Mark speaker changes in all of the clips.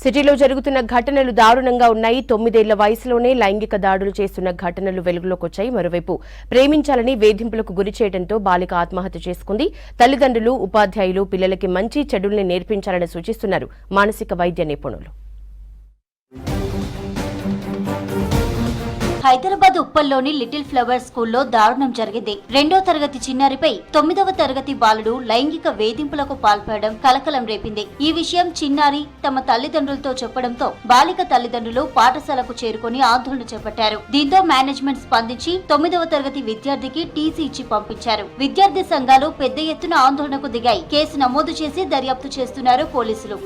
Speaker 1: సిటీలో జరుగుతున్న ఘటనలు దారుణంగా ఉన్నాయి. 9 ఏళ్ల వయసులోనే లైంగిక దాడులు చేస్తున్న ఘటనలు వెలుగులోకొచ్చాయి. మరోవైపు ప్రేమించాలని వేధింపులకు గురి చేయడంతో బాలిక ఆత్మహత్య చేసుకుంది. తల్లిదండ్రులు, ఉపాధ్యాయులు పిల్లలకి మంచి చెడుల్ని నేర్పించాలని సూచిస్తున్నారు మానసిక వైద్య నిపుణులు.
Speaker 2: హైదరాబాద్ ఉప్పల్లోని లిటిల్ ఫ్లవర్ స్కూల్లో దారుణం జరిగింది. 2వ తరగతి చిన్నారిపై 9వ తరగతి బాలుడు లైంగిక వేధింపులకు పాల్పడడం కలకలం రేపింది. ఈ విషయం చిన్నారి తమ తల్లిదండ్రులతో చెప్పడంతో బాలిక తల్లిదండ్రులు పాఠశాలకు చేరుకుని ఆందోళన చేపట్టారు. దీంతో మేనేజ్మెంట్ స్పందించి 9వ తరగతి విద్యార్థికి టీసీ ఇచ్చి పంపించారు. విద్యార్థి సంఘాలు పెద్ద ఎత్తున ఆందోళనకు దిగాయి. కేసు నమోదు చేసి దర్యాప్తు చేస్తున్నారు పోలీసులు.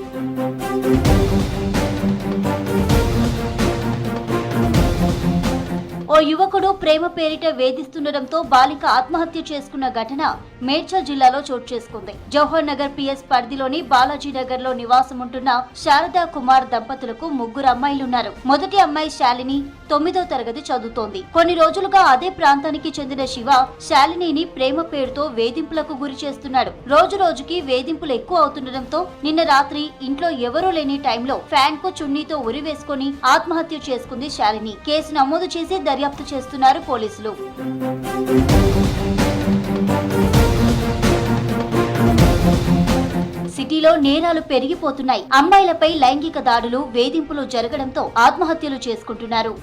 Speaker 2: ఓ యువకుడు ప్రేమ పేరిట వేధిస్తుండటంతో బాలిక ఆత్మహత్య చేసుకున్న ఘటన మేడ్చల్ జిల్లాలో చోటు చేసుకుంది. జవహర్ నగర్ పిఎస్ పరిధిలోని బాలాజీనగర్ లో నివాసం ఉంటున్న శారదా కుమార్ దంపతులకు 3 అమ్మాయిలున్నారు. మొదటి అమ్మాయి శాలిని 9వ తరగతి చదువుతోంది. కొన్ని రోజులుగా అదే ప్రాంతానికి చెందిన శివ శాలినిని ప్రేమ పేరుతో వేధింపులకు గురి చేస్తున్నాడు. రోజు రోజుకి వేధింపులు ఎక్కువ అవుతుండటంతో నిన్న రాత్రి ఇంట్లో ఎవరూ లేని టైంలో ఫ్యాన్ కు చున్నీతో ఉరివేసుకుని ఆత్మహత్య చేసుకుంది శాలిని. కేసు నమోదు చేసి దర్యాప్తు చేస్తున్నారు పోలీసులు. సిటీలో నేరాలు పెరిగిపోతున్నాయి. అమ్మాయిలపై లైంగిక దాడులు, వేధింపులు జరగడంతో ఆత్మహత్యలు చేసుకుంటున్నారు.